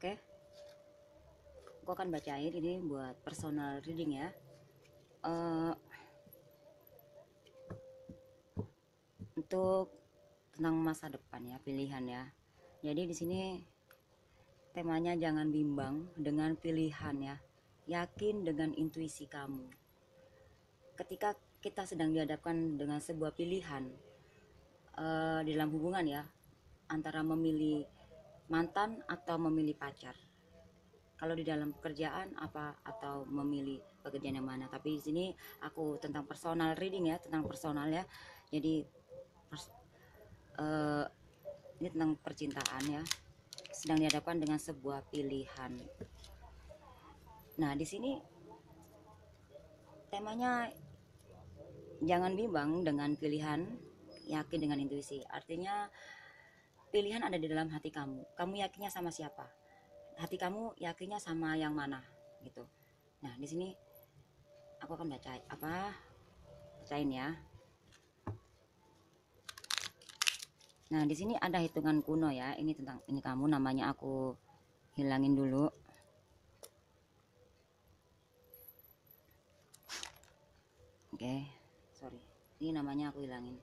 Oke, aku akan bacain ini buat personal reading ya. Eh, untuk tentang masa depan ya, pilihan ya. Jadi di sini temanya jangan bimbang dengan pilihan ya. Yakin dengan intuisi kamu. Ketika kita sedang dihadapkan dengan sebuah pilihan di dalam hubungan ya, antara memilih mantan atau memilih pacar. Kalau di dalam pekerjaan apa atau memilih pekerjaan yang mana. Tapi di sini aku tentang personal reading ya, tentang personal ya. Jadi uh, ini tentang percintaan ya, sedang dihadapkan dengan sebuah pilihan. Nah di sini temanya jangan bimbang dengan pilihan, yakin dengan intuisi. Artinya pilihan ada di dalam hati kamu. Kamu yakinnya sama siapa? Hati kamu yakinnya sama yang mana gitu. Nah di sini aku akan bacain ya. Nah di sini ada hitungan kuno ya. Ini tentang ini kamu, namanya aku hilangin dulu. Oke, sorry. Ini namanya aku hilangin.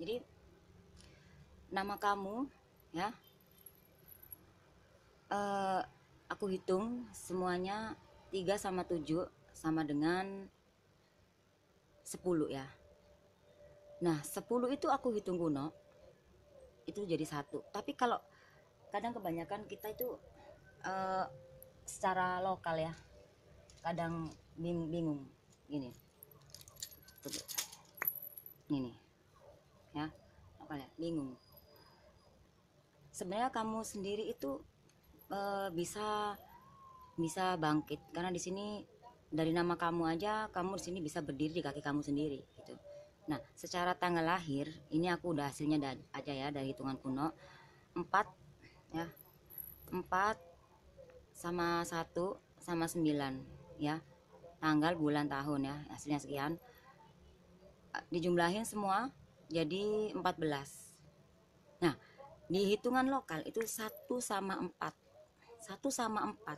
Jadi nama kamu ya, aku hitung semuanya 3 sama 7 sama dengan 10 ya. Nah 10 itu aku hitung kuno, itu jadi 1. Tapi kalau kadang kebanyakan kita itu secara lokal ya, kadang bingung gini. Ini ya, lokal ya, bingung. Sebenarnya kamu sendiri itu bisa bangkit karena di sini dari nama kamu aja, kamu di sini bisa berdiri di kaki kamu sendiri gitu. Nah secara tanggal lahir ini aku udah hasilnya aja ya, dari hitungan kuno. 4 ya, 4 sama 1 sama 9 ya, tanggal bulan tahun ya, hasilnya sekian. Dijumlahin semua jadi 14. Nah di hitungan lokal itu 1 sama 4, 1 sama 4.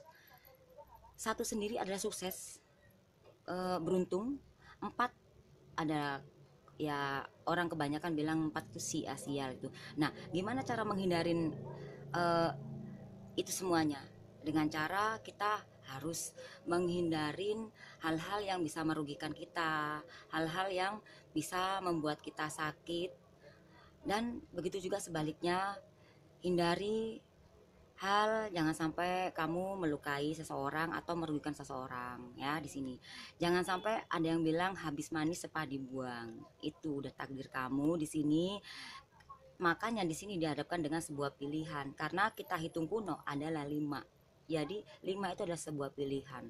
1 sendiri adalah sukses, beruntung. 4 ada ya, orang kebanyakan bilang 4 itu sia-sia itu. Nah gimana cara menghindarin itu semuanya? Dengan cara kita harus menghindarin hal-hal yang bisa merugikan kita, hal-hal yang bisa membuat kita sakit, dan begitu juga sebaliknya. Hindari hal jangan sampai kamu melukai seseorang atau merugikan seseorang ya. Di sini jangan sampai ada yang bilang habis manis sepah dibuang, itu udah takdir kamu di sini. Makanya di sini dihadapkan dengan sebuah pilihan, karena kita hitung kuno adalah 5. Jadi 5 itu adalah sebuah pilihan.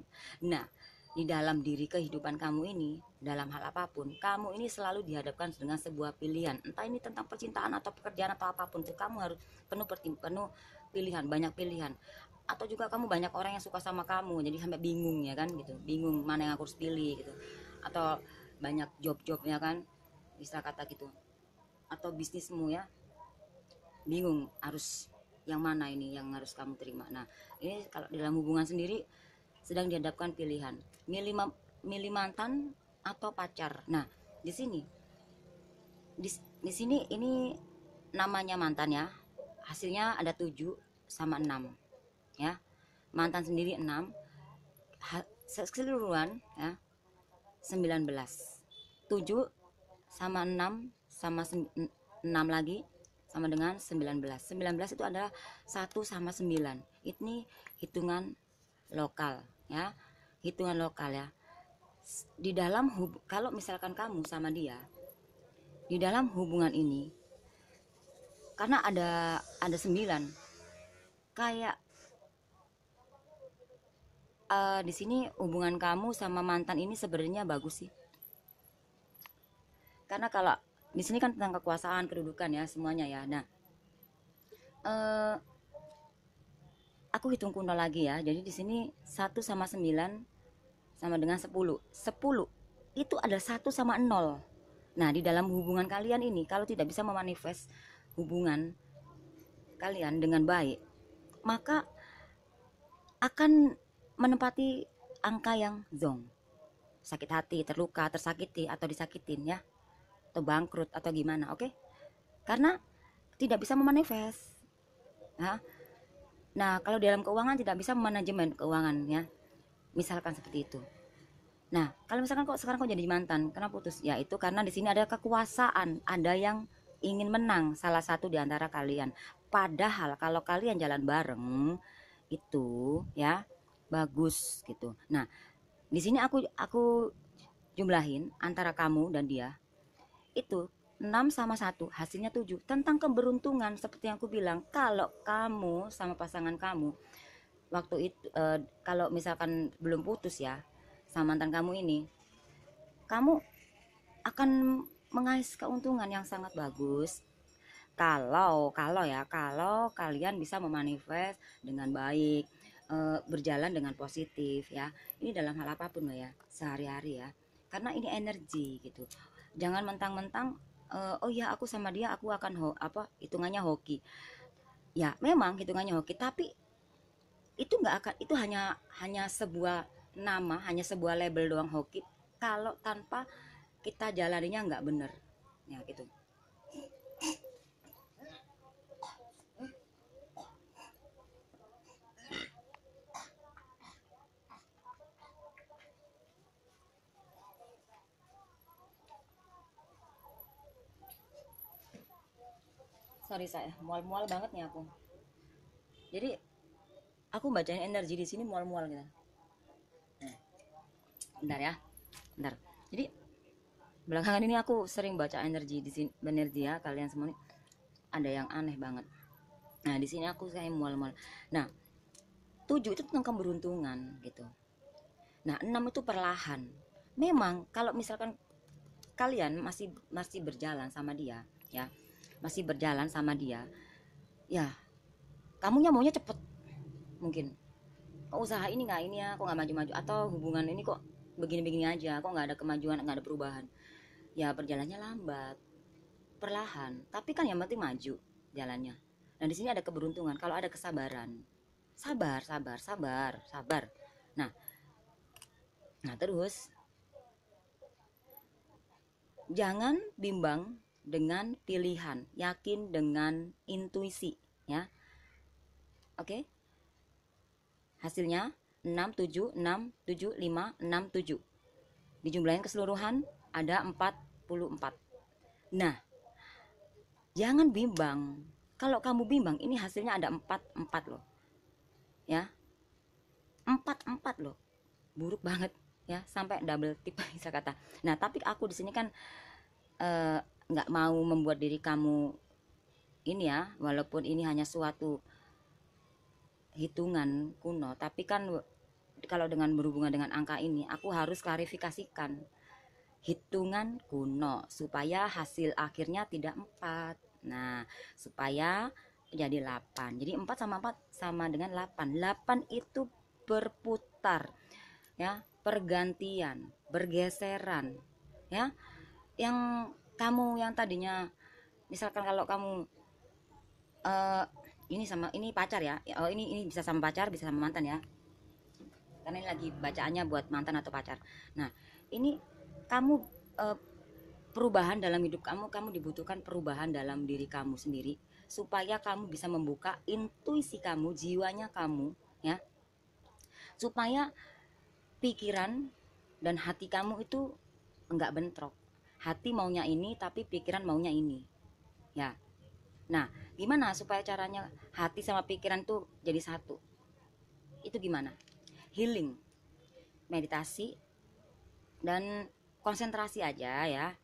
Nah di dalam diri kehidupan kamu ini, dalam hal apapun, kamu ini selalu dihadapkan dengan sebuah pilihan. Entah ini tentang percintaan atau pekerjaan atau apapun, itu kamu harus penuh pilihan, banyak pilihan. Atau juga kamu banyak orang yang suka sama kamu, jadi sampai bingung ya kan gitu, bingung mana yang aku harus pilih gitu. Atau banyak job-jobnya kan, bisa kata gitu. Atau bisnismu ya, bingung harus yang mana ini yang harus kamu terima. Nah ini kalau di dalam hubungan sendiri sedang dihadapkan pilihan, milih mantan atau pacar. Nah di sini di sini ini namanya mantan ya, hasilnya ada 7 sama 6 ya. Mantan sendiri 6, keseluruhan ya 19. 7 sama 6 sama 6 lagi sama dengan 19. 19 itu adalah 1 sama 9. Ini hitungan lokal ya, hitungan lokal ya. Di dalam kalau misalkan kamu sama dia di dalam hubungan ini, karena ada 9, kayak di sini hubungan kamu sama mantan ini sebenarnya bagus sih. Karena kalau di sini kan tentang kekuasaan, kedudukan ya, semuanya ya. Nah aku hitung kuno lagi ya. Jadi di sini 1 sama 9 sama dengan 10. 10 itu ada 1 sama 0. Nah, di dalam hubungan kalian ini, kalau tidak bisa memanifest hubungan kalian dengan baik, maka akan menempati angka yang zong, sakit hati, terluka, tersakiti, atau disakitin ya, atau bangkrut, atau gimana, oke? Karena tidak bisa memanifest. Nah, kalau dalam keuangan tidak bisa manajemen keuangan ya, misalkan seperti itu. Nah, kalau misalkan kok sekarang kok jadi mantan, kenapa putus? Ya itu karena di sini ada kekuasaan, ada yang ingin menang salah satu di antara kalian. Padahal kalau kalian jalan bareng itu ya bagus gitu. Nah, di sini aku jumlahin antara kamu dan dia itu 6 sama 1 hasilnya 7 tentang keberuntungan. Seperti yang aku bilang, kalau kamu sama pasangan kamu waktu itu kalau misalkan belum putus ya sama mantan kamu ini, kamu akan mengais keuntungan yang sangat bagus kalau kalian bisa memanifest dengan baik, berjalan dengan positif ya. Ini dalam hal apapun ya sehari-hari ya, karena ini energi gitu. Jangan mentang-mentang oh ya aku sama dia aku akan hitungannya hoki. Ya memang hitungannya hoki, tapi itu nggak akan, itu hanya sebuah nama, hanya sebuah label doang hoki kalau tanpa kita jalaninya nggak bener ya gitu. Sorry, saya mual-mual banget nih aku, jadi aku bacain energi di sini mual-mual gitu. Nah, bentar ya, bentar. Jadi belakangan ini aku sering baca energi di sini, energi ya kalian semua nih ada yang aneh banget. Nah di sini aku kayak mual-mual. Nah 7 itu tentang keberuntungan gitu. Nah 6 itu perlahan. Memang kalau misalkan kalian masih masih berjalan sama dia ya, masih berjalan sama dia ya, kamunya maunya cepet mungkin. Kok usaha ini nggak ini ya, kok nggak maju-maju, atau hubungan ini kok begini-begini aja, kok nggak ada kemajuan, nggak ada perubahan. Ya berjalannya lambat, perlahan, tapi kan yang penting maju jalannya. Dan di sini ada keberuntungan kalau ada kesabaran. Sabar, sabar, sabar, sabar. Nah, nah terus jangan bimbang dengan pilihan, yakin dengan intuisi ya. Oke? Hasilnya 6 7 6 7 5 6 7. Dijumlahin keseluruhan ada 44. Nah, jangan bimbang. Kalau kamu bimbang, ini hasilnya ada 4 loh. Ya, 4 loh. Buruk banget ya, sampai double tip bisa kata. Nah, tapi aku di sini kan nggak mau membuat diri kamu ini ya, walaupun ini hanya suatu hitungan kuno, tapi kan kalau dengan berhubungan dengan angka ini, aku harus klarifikasikan hitungan kuno supaya hasil akhirnya tidak 4. Nah, supaya jadi 8. Jadi 4 sama 4 sama dengan 8. 8 itu berputar ya, pergantian, bergeseran ya. Yang kamu yang tadinya misalkan kalau kamu ini sama ini pacar ya. Oh, ini bisa sama pacar, bisa sama mantan ya. Karena ini lagi bacaannya buat mantan atau pacar. Nah, ini kamu perubahan dalam hidup kamu, kamu dibutuhkan perubahan dalam diri kamu sendiri supaya kamu bisa membuka intuisi kamu, jiwanya kamu ya. Supaya pikiran dan hati kamu itu enggak bentrok. Hati maunya ini tapi pikiran maunya ini. Ya. Nah, gimana supaya caranya hati sama pikiran tuh jadi satu? Itu gimana? Healing, meditasi, dan konsentrasi aja ya.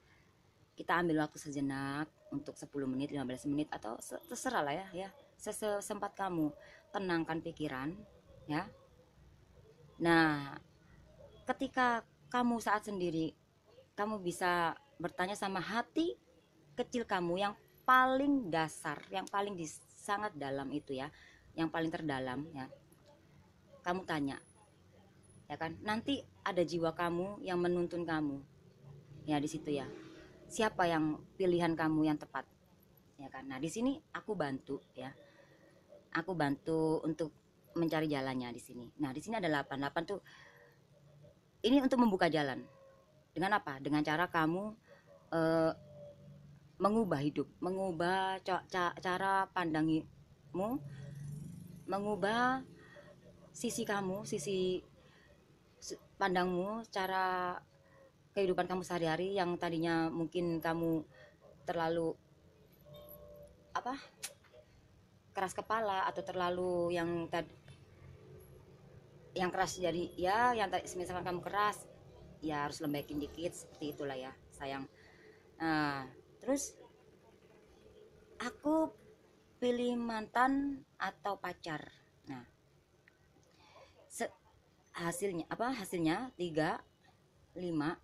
Kita ambil waktu sejenak untuk 10 menit, 15 menit atau terserah lah ya, sesempat kamu tenangkan pikiran ya. Nah, ketika kamu saat sendiri, kamu bisa bertanya sama hati kecil kamu yang paling dasar, yang paling sangat dalam itu ya, yang paling terdalam ya. Kamu tanya, ya kan? Nanti ada jiwa kamu yang menuntun kamu, ya di situ ya. siapa yang pilihan kamu yang tepat, ya kan. Nah di sini aku bantu ya, aku bantu untuk mencari jalannya di sini. Nah di sini ada 8. 8 tuh ini untuk membuka jalan. Dengan apa? Dengan cara kamu eh, mengubah hidup, mengubah cara pandangmu, mengubah sisi kamu, sisi pandangmu, cara kehidupan kamu sehari-hari yang tadinya mungkin kamu terlalu apa, keras kepala, atau terlalu yang keras, jadi ya yang misalkan kamu keras ya harus lembakin dikit, seperti itulah ya sayang. Nah terus aku pilih mantan atau pacar. Nah hasilnya apa, hasilnya 3, 5,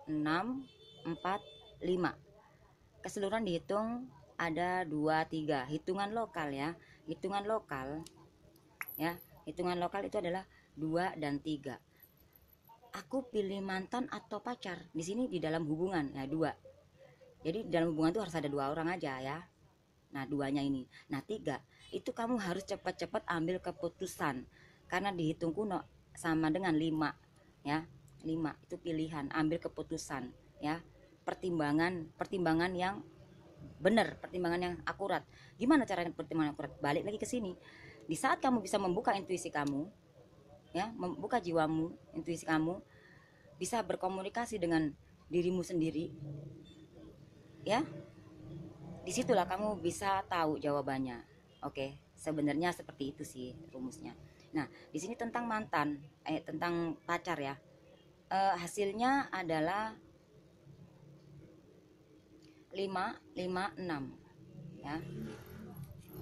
6, 4, 5. Keseluruhan dihitung ada 2, 3. Hitungan lokal ya, hitungan lokal ya, hitungan lokal itu adalah 2 dan 3. Aku pilih mantan atau pacar di sini di dalam hubungan ya, 2. Jadi di dalam hubungan itu harus ada 2 orang aja ya. Nah 2-nya ini. Nah 3 itu kamu harus cepat-cepat ambil keputusan, karena dihitung kuno sama dengan 5 ya. 5 itu pilihan, ambil keputusan ya. Pertimbangan yang benar, pertimbangan yang akurat. Gimana caranya pertimbangan akurat? Balik lagi ke sini. Di saat kamu bisa membuka intuisi kamu ya, membuka jiwamu, intuisi kamu, bisa berkomunikasi dengan dirimu sendiri ya, disitulah kamu bisa tahu jawabannya. Oke, sebenarnya seperti itu sih rumusnya. Nah di sini tentang mantan, tentang pacar ya, hasilnya adalah 5, 5, 6 ya.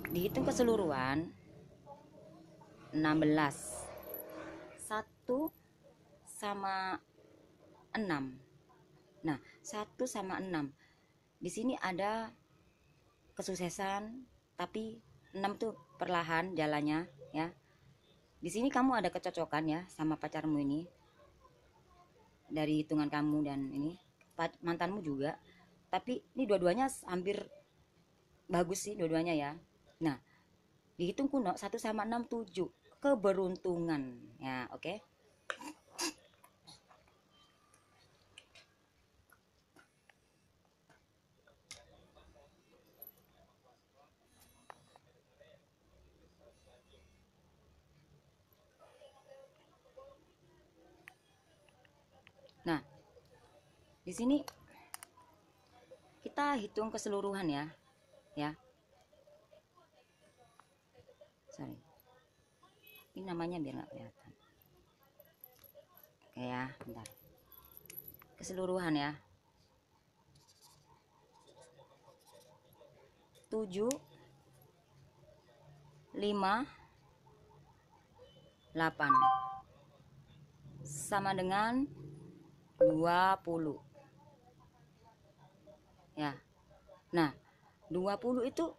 Dihitung keseluruhan 16. 1 sama 6. Nah 1 sama 6 di sini ada kesuksesan, tapi 6 tuh perlahan jalannya ya. Di sini kamu ada kecocokan ya sama pacarmu ini, dari hitungan kamu dan ini mantanmu juga. Tapi ini dua-duanya hampir bagus sih dua-duanya ya. Nah dihitung kuno 1 sama 6, 7. Keberuntungan ya. Oke. Nah di sini kita hitung keseluruhan ya, ya. Sorry, ini namanya biar nggak kelihatan. Oke ya, bentar. Keseluruhan ya. 7, 5, 8 sama dengan 20 ya. Nah 20 itu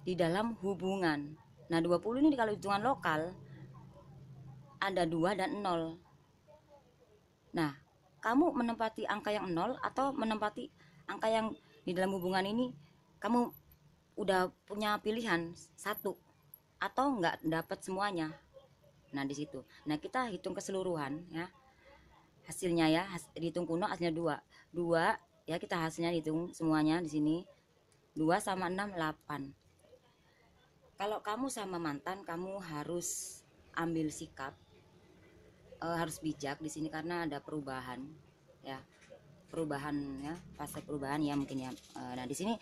di dalam hubungan. Nah 20 ini kalau hitungan lokal ada 2 dan 0. Nah kamu menempati angka yang 0 atau menempati angka yang di dalam hubungan ini, kamu udah punya pilihan satu atau nggak dapat semuanya. Nah di situ. Nah kita hitung keseluruhan ya. Hasilnya ya, dihitung kuno hasilnya 2. 2 ya, kita hasilnya hitung semuanya di sini. 2 sama 6, 8. Kalau kamu sama mantan, kamu harus ambil sikap, harus bijak di sini karena ada perubahan ya. Perubahan ya, fase perubahan ya mungkin ya. Nah di sini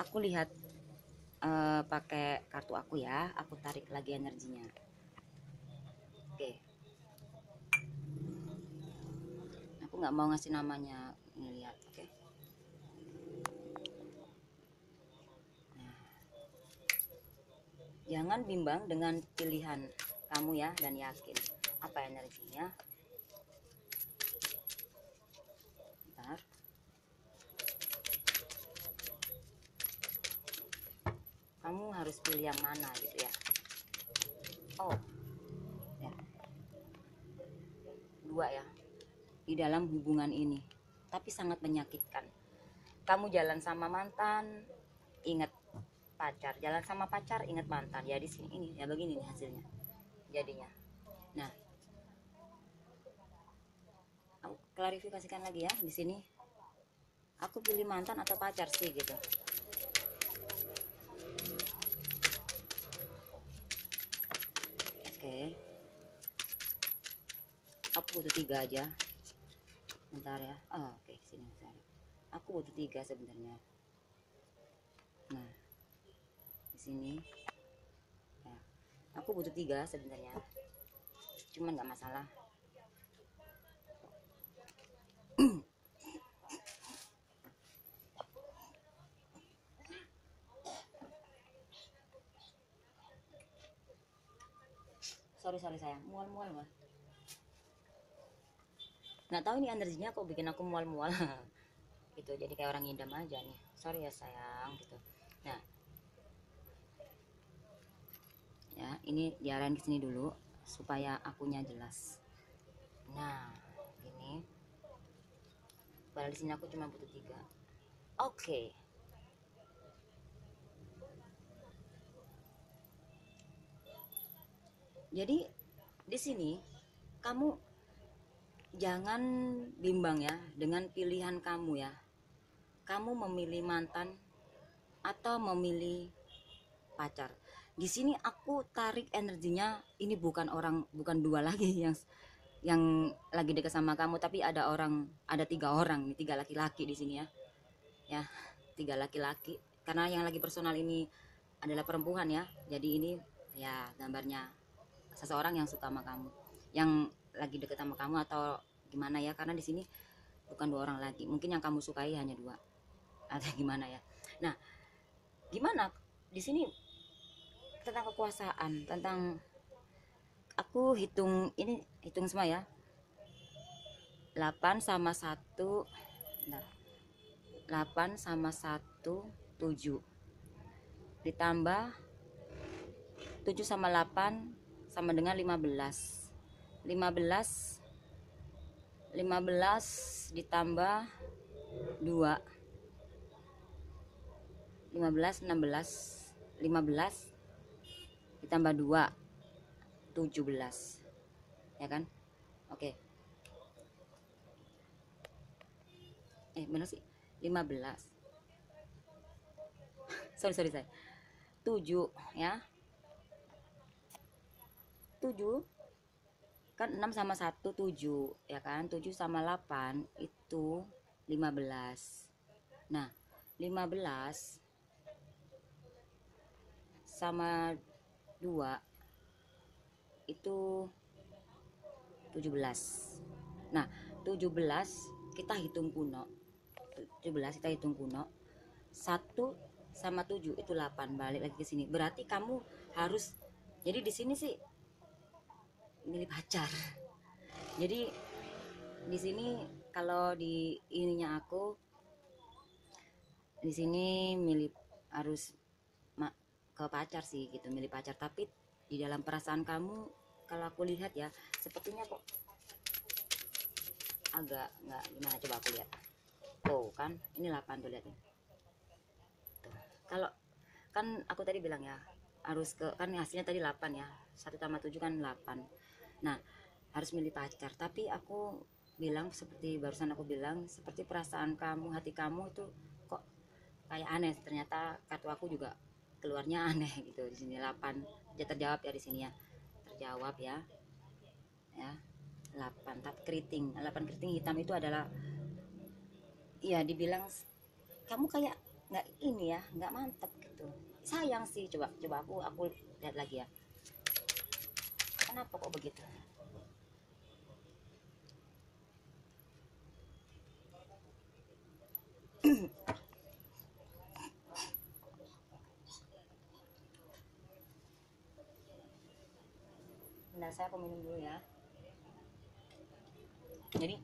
aku lihat pakai kartu aku ya, aku tarik lagi energinya. Oke, aku nggak mau ngasih namanya, ngeliat. Oke. Nah, jangan bimbang dengan pilihan kamu ya, dan yakin apa energinya. Bentar. Kamu harus pilih yang mana gitu ya. Oh ya, 2 ya, di dalam hubungan ini tapi sangat menyakitkan. Kamu jalan sama mantan, ingat pacar, jalan sama pacar, ingat mantan. Ya di sini ini ya begini nih hasilnya jadinya. Nah, aku klarifikasikan lagi ya di sini. Aku pilih mantan atau pacar sih gitu. Oke, aku butuh 3 aja. Bentar ya. Oh, oke, sini bentar. Aku butuh 3 sebenarnya. Nah, di sini. Ya, aku butuh 3 sebenarnya. Cuman nggak masalah. Sorry sayang, mual-mual mah. Nggak tahu ini energinya kok bikin aku mual-mual. Gitu, jadi kayak orang ngidam aja nih. Sorry ya sayang gitu. Nah, ya ini diarahin ke sini dulu supaya akunya jelas. Nah, ini padahal di sini aku cuma butuh 3. Oke. Jadi di sini kamu jangan bimbang ya dengan pilihan kamu ya. Kamu memilih mantan atau memilih pacar. Di sini aku tarik energinya, ini bukan orang, bukan 2 lagi yang lagi dekat sama kamu, tapi ada 3 orang nih, 3 laki-laki di sini ya. Ya, 3 laki-laki. Karena yang lagi personal ini adalah perempuan ya. Jadi ini ya gambarnya seseorang yang suka sama kamu, yang lagi deket sama kamu atau gimana ya, karena di sini bukan 2 orang lagi, mungkin yang kamu sukai hanya 2 atau gimana ya. Nah, gimana di sini tentang kekuasaan, tentang aku hitung ini, hitung semua ya. 8 sama 1, bentar, 8 sama 1 7 ditambah 7 sama 8 sama dengan 15 ditambah 2 15 ditambah 2 17 ya kan. Oke, bener sih 15. sorry saya 7 ya, 7 kan 6 sama 1 7 ya kan. 7 sama 8 itu 15. Nah, 15 sama 2 itu 17. Nah, 17 kita hitung kuno. 17 kita hitung kuno. 1 sama 7 itu 8. Balik lagi ke sini. Berarti kamu harus, jadi di sini sih milih pacar. Jadi di sini kalau di ininya aku di sini milih harus ke pacar sih gitu, milih pacar. Tapi di dalam perasaan kamu kalau aku lihat ya sepertinya kok agak nggak gimana, coba aku lihat. Oh kan ini 8 tuh, lihat nih. Kalau kan aku tadi bilang ya harus ke, kan hasilnya tadi 8 ya, 1 tambah 7 kan 8. Nah, harus milih pacar. Tapi aku bilang seperti barusan aku bilang, seperti perasaan kamu, hati kamu itu kok kayak aneh. Ternyata kartu aku juga keluarnya aneh gitu. Di sini 8 ya, terjawab ya di sini ya, terjawab ya 8. Tapi keriting 8 keriting hitam itu adalah, iya dibilang kamu kayak nggak ini ya, nggak mantep gitu. Sayang sih. Coba aku lihat lagi ya, kenapa kok begitu. Bentar, aku minum dulu ya. Jadi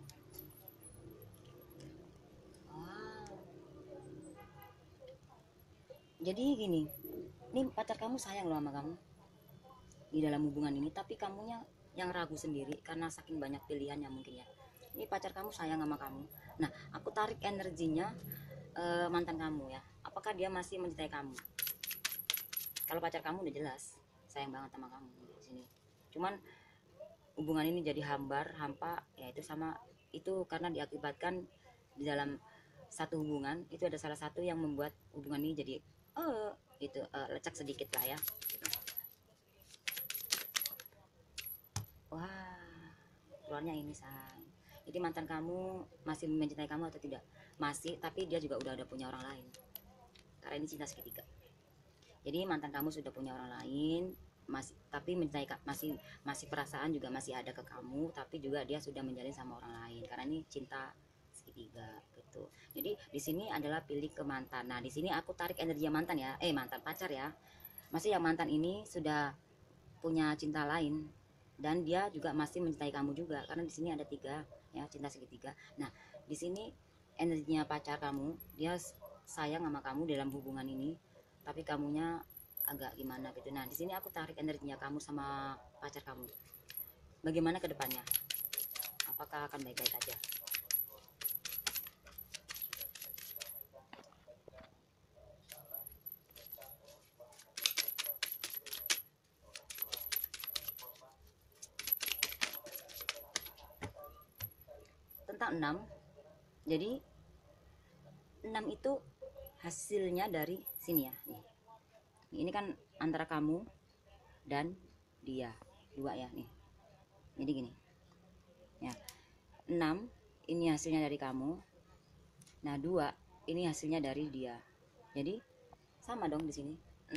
jadi gini, ini pacar kamu sayang loh sama kamu di dalam hubungan ini, tapi kamunya yang ragu sendiri karena saking banyak pilihannya mungkin ya. Ini pacar kamu sayang sama kamu. Nah, aku tarik energinya, mantan kamu ya, apakah dia masih mencintai kamu? Kalau pacar kamu udah jelas sayang banget sama kamu di sini. Cuman hubungan ini jadi hampa ya, itu sama itu karena diakibatkan di dalam satu hubungan itu ada salah satu yang membuat hubungan ini jadi lecak sedikit lah ya. Wah, keluarnya ini say. Jadi mantan kamu masih mencintai kamu atau tidak? Masih, tapi dia juga udah punya orang lain. Karena ini cinta segitiga. Jadi mantan kamu sudah punya orang lain, masih tapi mencintai, masih perasaan juga masih ada ke kamu, tapi juga dia sudah menjalin sama orang lain. Karena ini cinta segitiga gitu. Jadi di sini adalah pilih ke mantan. Nah, di sini aku tarik energi mantan ya. Mantan pacar ya. Masih yang mantan ini sudah punya cinta lain dan dia juga masih mencintai kamu juga, karena di sini ada 3 ya, cinta segitiga. Nah, di sini energinya pacar kamu, dia sayang sama kamu dalam hubungan ini, tapi kamunya agak gimana gitu. Nah, di sini aku tarik energinya kamu sama pacar kamu. Bagaimana ke depannya? Apakah akan baik-baik aja? Tentang 6. Jadi 6 itu hasilnya dari sini ya. Nih. Ini kan antara kamu dan dia. 2 ya nih. Jadi gini. Ya. 6 ini hasilnya dari kamu. Nah, 2 ini hasilnya dari dia. Jadi sama dong di sini. 6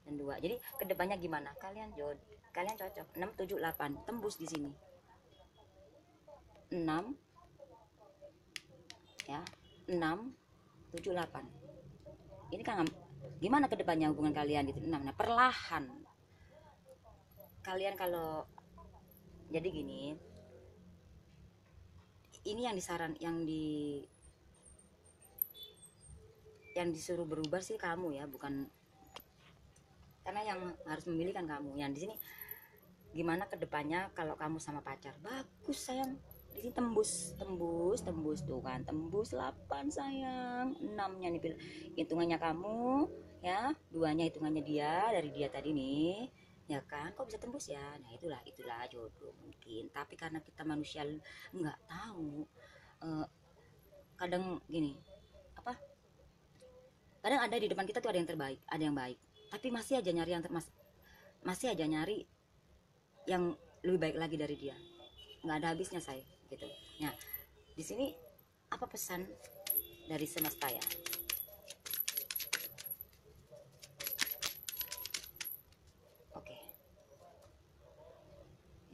dan 2. Jadi kedepannya gimana? Kalian cocok. 6 7 8 tembus di sini. 6 ya. 6 7 8. Ini kan gimana kedepannya hubungan kalian gitu. 6. Nah, perlahan kalian kalau jadi gini, ini yang yang disuruh berubah sih kamu ya, bukan, karena yang harus memilih kan kamu. Yang di sini gimana kedepannya kalau kamu sama pacar? Bagus sayang, di sini tembus tuh kan, tembus 8 sayang. 6-nya nih hitungannya kamu ya, 2-nya hitungannya dia, dari dia tadi nih ya kan. Kok bisa tembus ya? Nah, itulah jodoh mungkin. Tapi karena kita manusia nggak tahu, kadang gini, apa, kadang ada di depan kita tuh ada yang terbaik, ada yang baik, tapi masih aja nyari masih aja nyari yang lebih baik lagi dari dia. Nggak ada habisnya saya gitu. Nah, di sini apa pesan dari semesta ya? Oke.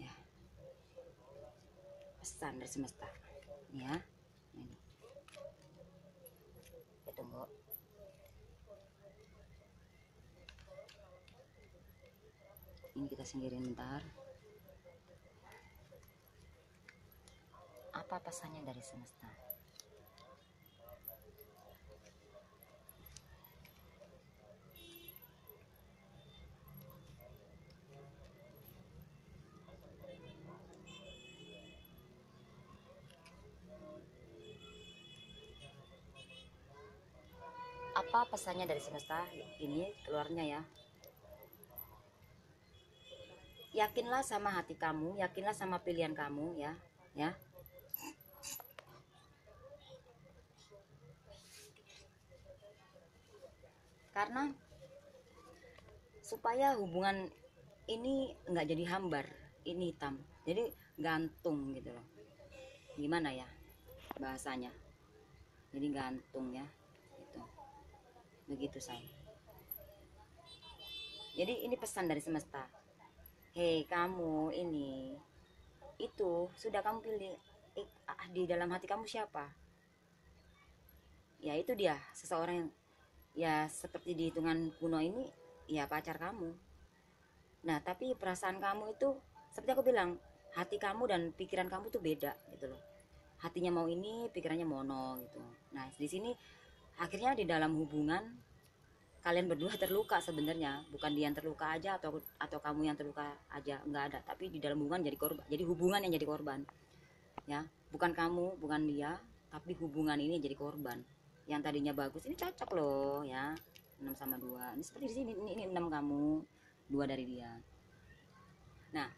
Ya. Pesan dari semesta. Ya. Ini. Ya, tunggu. Ini kita singkirin bentar. Apa pesannya dari semesta? Apa pesannya dari semesta? Ini keluarnya ya. Yakinlah sama hati kamu, yakinlah sama pilihan kamu ya. Ya. Karena supaya hubungan ini nggak jadi hambar, ini hitam, jadi gantung gitu loh. Gimana ya bahasanya? Jadi gantung ya, gitu. Begitu say. Jadi ini pesan dari semesta. Hei kamu ini, itu sudah kamu pilih di dalam hati kamu siapa? Ya itu dia, seseorang yang ya seperti di hitungan kuno ini ya pacar kamu. Nah, tapi perasaan kamu itu seperti aku bilang, hati kamu dan pikiran kamu tuh beda gitu loh. Hatinya mau ini, pikirannya mono gitu. Nah, di sini akhirnya di dalam hubungan kalian berdua terluka sebenarnya, bukan dia yang terluka aja atau kamu yang terluka aja, nggak ada, tapi di dalam hubungan jadi korban. Jadi hubungan yang jadi korban. Ya, bukan kamu, bukan dia, tapi hubungan ini jadi korban. yang tadinya bagus ini cocok loh ya. 6 sama 2 ini seperti di sini, ini 6 kamu, 2 dari dia. Nah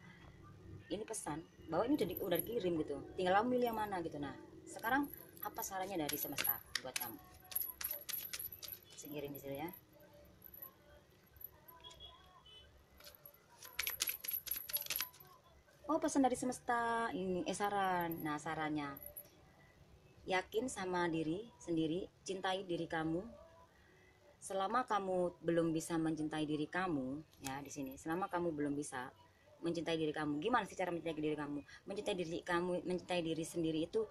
ini pesan bahwa ini udah dikirim gitu, tinggal kamu milih yang mana gitu. Nah sekarang apa sarannya dari semesta buat kamu? Singkirin di sini ya. Oh pesan dari semesta ini saran. Nah sarannya, yakin sama diri sendiri, cintai diri kamu. Selama kamu belum bisa mencintai diri kamu ya, di sini selama kamu belum bisa mencintai diri kamu, gimana sih cara mencintai diri kamu? Mencintai diri kamu, mencintai diri sendiri itu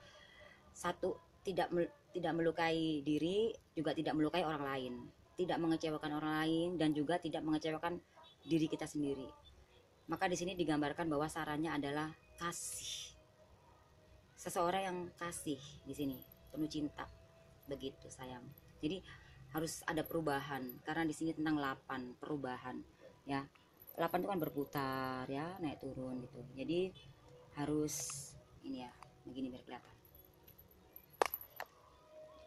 satu, tidak melukai diri, juga tidak melukai orang lain, tidak mengecewakan orang lain, dan juga tidak mengecewakan diri kita sendiri. Maka di sini digambarkan bahwa sarannya adalah kasih. Seseorang yang kasih di sini penuh cinta, begitu sayang. Jadi harus ada perubahan karena di sini tentang 8 perubahan ya. 8 itu kan berputar ya, naik turun gitu. Jadi harus ini ya, begini biar kelihatan.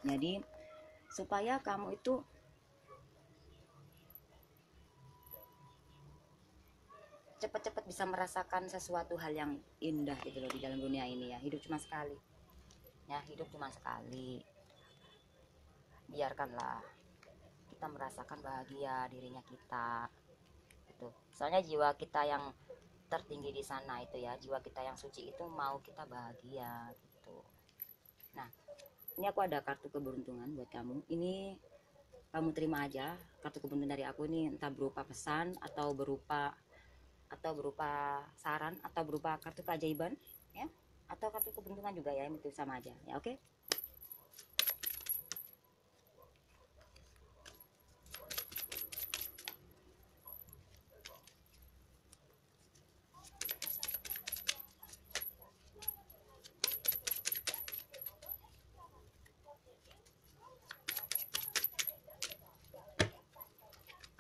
Jadi supaya kamu itu cepat-cepat bisa merasakan sesuatu hal yang indah gitu loh di dalam dunia ini ya. Hidup cuma sekali ya, hidup cuma sekali. Biarkanlah kita merasakan bahagia dirinya kita gitu. Soalnya jiwa kita yang tertinggi di sana itu ya, jiwa kita yang suci itu mau kita bahagia gitu. Nah ini aku ada kartu keberuntungan buat kamu. Ini kamu terima aja kartu keberuntungan dari aku ini, entah berupa pesan atau berupa saran atau berupa kartu keajaiban ya, atau kartu keberuntungan juga ya, itu sama aja ya. Oke.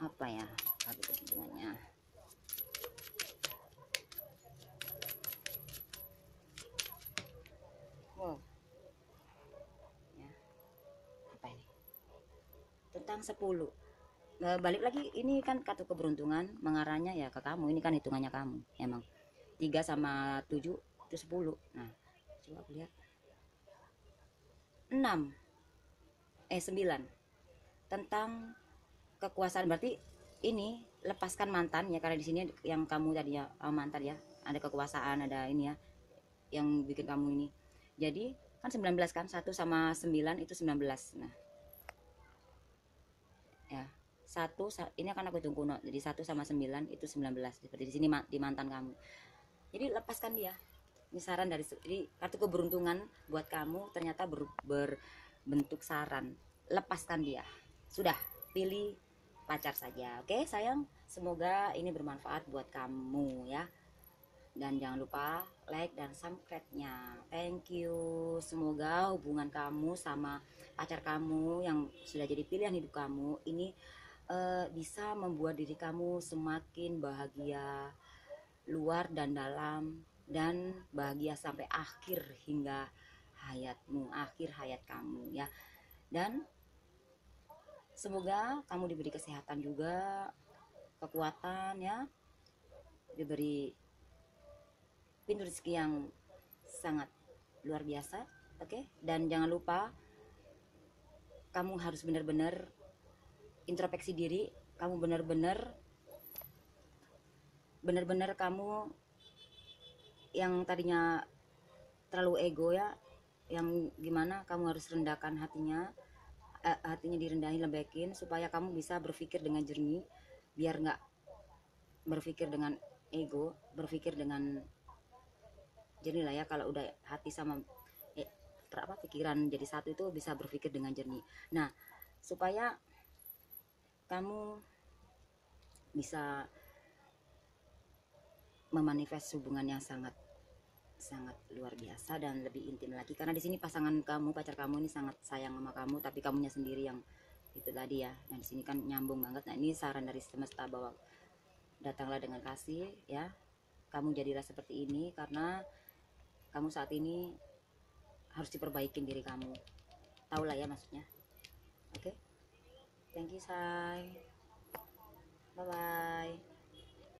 Apa ya kartu keberuntungannya? Wow ya, apa ini? Tentang 10. Balik lagi, ini kan kartu keberuntungan mengarahnya ya ke kamu. Ini kan hitungannya kamu emang 3 sama 7 itu 10. Nah coba aku lihat 6 9 tentang kekuasaan. Berarti ini lepaskan mantan ya, karena di sini yang kamu tadinya mantan ya, ada kekuasaan, ada ini ya yang bikin kamu ini. Jadi kan 19 kan, 1 sama 9 itu 19. Nah ya, ini akan aku hitung kuno, jadi 1 sama 9 itu 19 seperti di sini di mantan kamu. Jadi lepaskan dia. Ini saran dari, jadi kartu keberuntungan buat kamu ternyata berbentuk saran. Lepaskan dia, sudah, pilih pacar saja. Oke sayang, semoga ini bermanfaat buat kamu ya. Dan jangan lupa like dan subscribe-nya. Thank you. Semoga hubungan kamu sama pacar kamu yang sudah jadi pilihan hidup kamu ini bisa membuat diri kamu semakin bahagia luar dan dalam, dan bahagia sampai akhir hingga hayatmu, akhir hayat kamu ya. Dan semoga kamu diberi kesehatan juga, kekuatan ya, diberi pintu rezeki yang sangat luar biasa. Oke. Dan jangan lupa kamu harus benar-benar introspeksi diri. Kamu benar-benar kamu yang tadinya terlalu ego ya, yang gimana kamu harus rendahkan hatinya, hatinya direndahin, lebekin supaya kamu bisa berpikir dengan jernih, biar nggak berpikir dengan ego, berpikir dengan jernih lah ya. Kalau udah hati sama pikiran jadi satu itu bisa berpikir dengan jernih. Nah supaya kamu bisa memanifest hubungan yang sangat luar biasa dan lebih intim lagi, karena di sini pasangan kamu, pacar kamu ini sangat sayang sama kamu, tapi kamunya sendiri yang itu tadi ya. Dan di sini kan nyambung banget. Nah ini saran dari semesta bahwa datanglah dengan kasih ya, kamu jadilah seperti ini karena kamu saat ini harus diperbaikin diri kamu, tahu lah ya maksudnya. Thank you, Say. Bye bye.